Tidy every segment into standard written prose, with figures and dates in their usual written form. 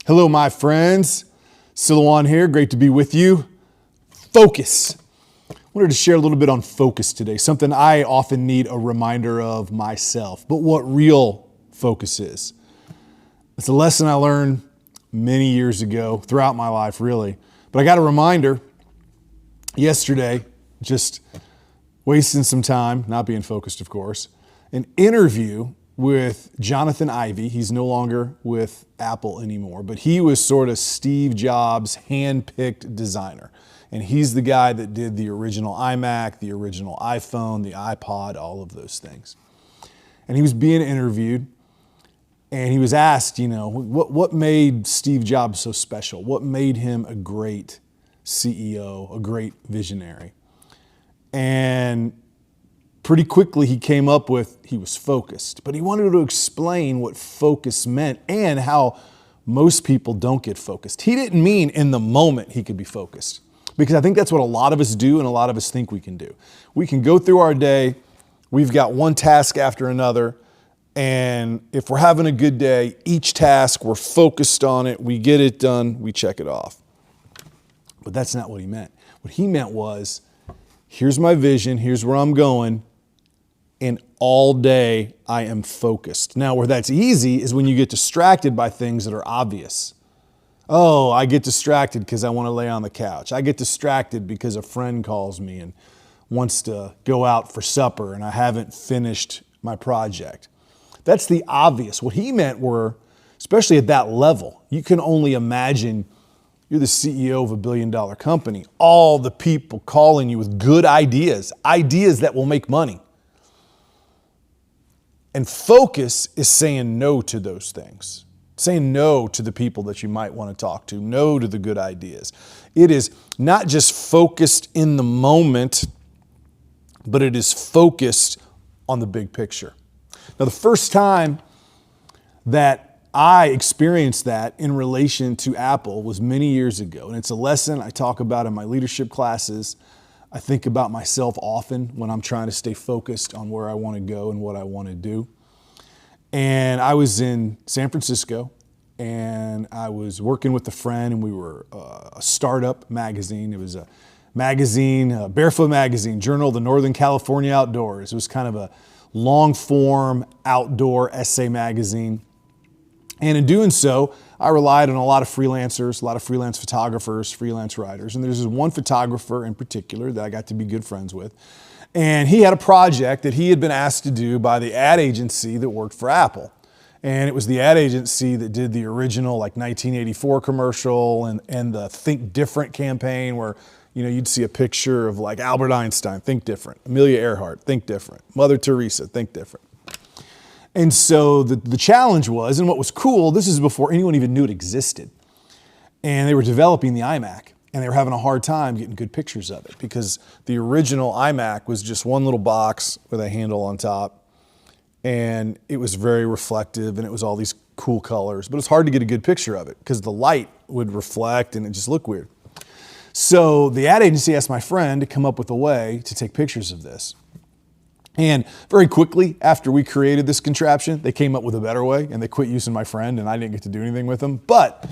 Hello, my friends. Silouan here. Great to be with you. Focus. I wanted to share a little bit on focus today, something I often need a reminder of myself, but what real focus is. It's a lesson I learned many years ago, throughout my life, really. But I got a reminder yesterday, just wasting some time, not being focused, of course, an interview with Jony Ive. He's no longer with Apple anymore, but he was sort of Steve Jobs' hand-picked designer. And he's the guy that did the original iMac, the original iPhone, the iPod, all of those things. And he was being interviewed, and he was asked, what made Steve Jobs so special? What made him a great CEO, a great visionary? And pretty quickly he came up with he was focused, but he wanted to explain what focus meant and how most people don't get focused. He didn't mean in the moment he could be focused, because I think that's what a lot of us do and a lot of us think we can do. We can go through our day, we've got one task after another, and if we're having a good day, each task, we're focused on it, we get it done, we check it off. But that's not what he meant. What he meant was, here's my vision, here's where I'm going, and all day I am focused. Now, where that's easy is when you get distracted by things that are obvious. Oh, I get distracted because I want to lay on the couch. I get distracted because a friend calls me and wants to go out for supper and I haven't finished my project. That's the obvious. What he meant were, especially at that level, you can only imagine you're the CEO of a billion-dollar company, all the people calling you with good ideas, ideas that will make money. And focus is saying no to those things, saying no to the people that you might want to talk to, no to the good ideas. It is not just focused in the moment, but it is focused on the big picture. Now, the first time that I experienced that in relation to Apple was many years ago, and it's a lesson I talk about in my leadership classes. I think about myself often when I'm trying to stay focused on where I want to go and what I want to do. And I was in San Francisco, and I was working with a friend, and we were a startup magazine. It was a magazine, Barefoot Magazine, Journal of the Northern California Outdoors. It was kind of a long-form outdoor essay magazine. And in doing so, I relied on a lot of freelancers, a lot of freelance photographers, freelance writers. And there's this one photographer in particular that I got to be good friends with. And he had a project that he had been asked to do by the ad agency that worked for Apple. And it was the ad agency that did the original 1984 commercial and the Think Different campaign where you'd see a picture of Albert Einstein, think different. Amelia Earhart, think different. Mother Teresa, think different. And so the challenge was, and what was cool, this is before anyone even knew it existed. And they were developing the iMac, and they were having a hard time getting good pictures of it because the original iMac was just one little box with a handle on top. And it was very reflective, and it was all these cool colors. But it's hard to get a good picture of it because the light would reflect, and it just looked weird. So the ad agency asked my friend to come up with a way to take pictures of this. And very quickly after we created this contraption, they came up with a better way, and they quit using my friend, and I didn't get to do anything with them. But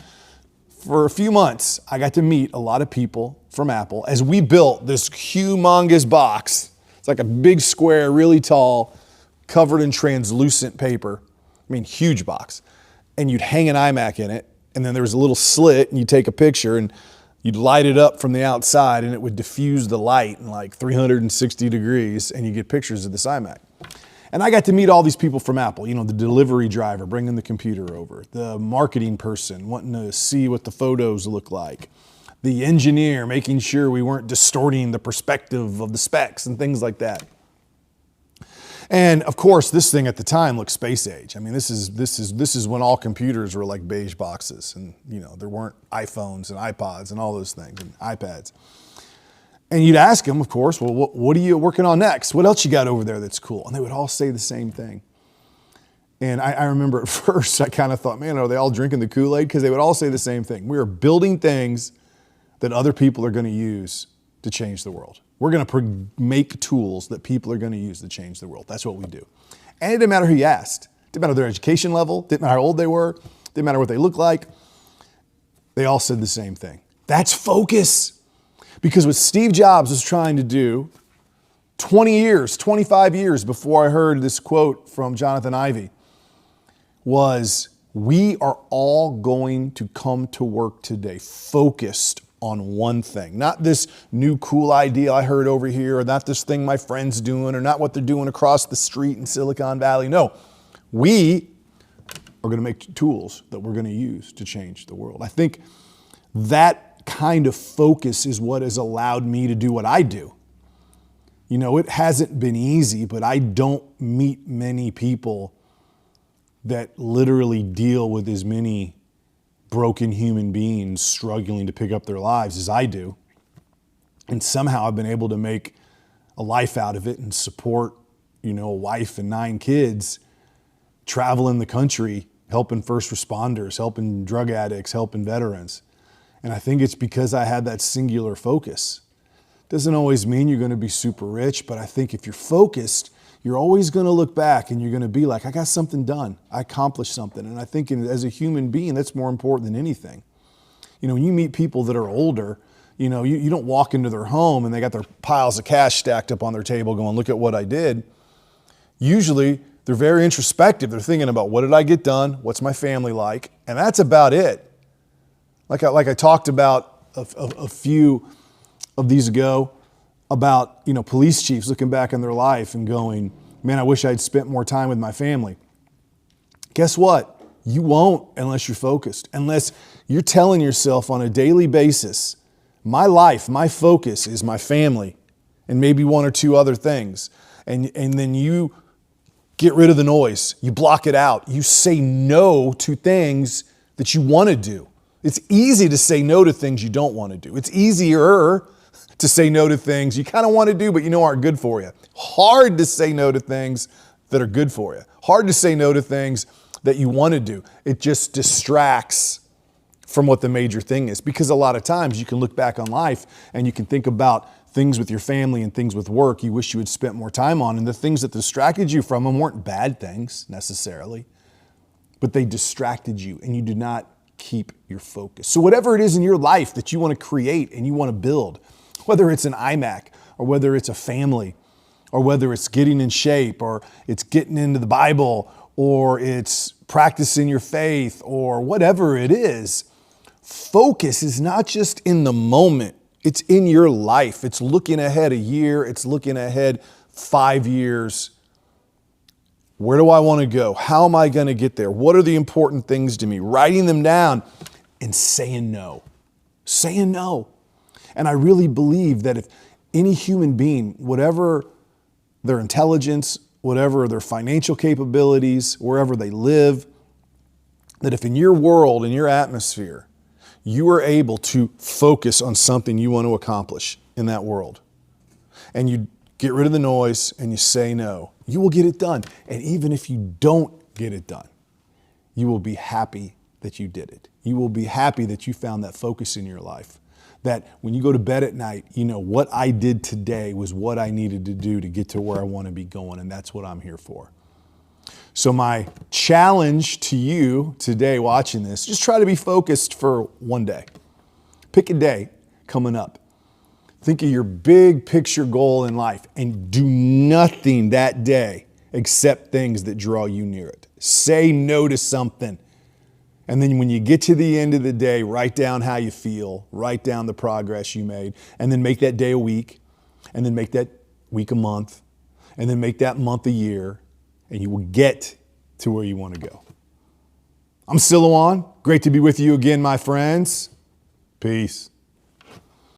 for a few months, I got to meet a lot of people from Apple as we built this humongous box. It's like a big square, really tall, covered in translucent paper. I mean, huge box. And you'd hang an iMac in it, and then there was a little slit, and you'd take a picture, and you'd light it up from the outside, and it would diffuse the light in 360 degrees, and you get pictures of this iMac. And I got to meet all these people from Apple, the delivery driver bringing the computer over, the marketing person wanting to see what the photos look like, the engineer making sure we weren't distorting the perspective of the specs and things like that. And of course, this thing at the time looked space age. I mean, this is when all computers were like beige boxes, and there weren't iPhones and iPods and all those things and iPads. And you'd ask them, of course, well, what are you working on next? What else you got over there that's cool? And they would all say the same thing. And I remember at first I kind of thought, man, are they all drinking the Kool-Aid? Because they would all say the same thing. We are building things that other people are going to use to change the world. We're going to make tools that people are going to use to change the world. That's what we do. And it didn't matter who you asked. It didn't matter their education level. It didn't matter how old they were. It didn't matter what they looked like. They all said the same thing. That's focus. Because what Steve Jobs was trying to do 20 years, 25 years before I heard this quote from Jony Ive was, we are all going to come to work today focused on one thing. Not this new cool idea I heard over here, or not this thing my friend's doing, or not what they're doing across the street in Silicon Valley. No, we are going to make tools that we're going to use to change the world. I think that kind of focus is what has allowed me to do what I do. You know, it hasn't been easy, but I don't meet many people that literally deal with as many broken human beings struggling to pick up their lives as I do. And somehow I've been able to make a life out of it and support, a wife and 9 kids, traveling the country, helping first responders, helping drug addicts, helping veterans. And I think it's because I had that singular focus. Doesn't always mean you're going to be super rich, but I think if you're focused, you're always going to look back and you're going to be like, I got something done. I accomplished something. And I think as a human being, that's more important than anything. When you meet people that are older, you don't walk into their home and they got their piles of cash stacked up on their table going, look at what I did. Usually they're very introspective. They're thinking about, what did I get done? What's my family like? And that's about it. Like I talked about a few of these ago, about police chiefs looking back on their life and going, man, I wish I'd spent more time with my family. Guess what? You won't unless you're focused, unless you're telling yourself on a daily basis, my life, my focus is my family and maybe 1 or 2 other things. And then you get rid of the noise. You block it out. You say no to things that you want to do. It's easy to say no to things you don't want to do. It's easier to say no to things you kind of want to do, but aren't good for you. Hard to say no to things that are good for you. Hard to say no to things that you want to do. It just distracts from what the major thing is. Because a lot of times you can look back on life and you can think about things with your family and things with work you wish you had spent more time on. And the things that distracted you from them weren't bad things necessarily, but they distracted you and you did not keep your focus. So whatever it is in your life that you want to create and you want to build, whether it's an iMac or whether it's a family or whether it's getting in shape or it's getting into the Bible or it's practicing your faith or whatever it is, focus is not just in the moment. It's in your life. It's looking ahead a year. It's looking ahead 5 years. Where do I want to go? How am I going to get there? What are the important things to me? Writing them down and saying no. Saying no. And I really believe that if any human being, whatever their intelligence, whatever their financial capabilities, wherever they live, that if in your world, in your atmosphere, you are able to focus on something you want to accomplish in that world, and you get rid of the noise and you say no, you will get it done. And even if you don't get it done, you will be happy that you did it. You will be happy that you found that focus in your life. That when you go to bed at night, what I did today was what I needed to do to get to where I want to be going, and that's what I'm here for. So my challenge to you today watching this, just try to be focused for one day. Pick a day coming up. Think of your big picture goal in life and do nothing that day except things that draw you near it. Say no to something. And then when you get to the end of the day, write down how you feel, write down the progress you made, and then make that day a week, and then make that week a month, and then make that month a year, and you will get to where you want to go. I'm Silouan. Great to be with you again, my friends. Peace.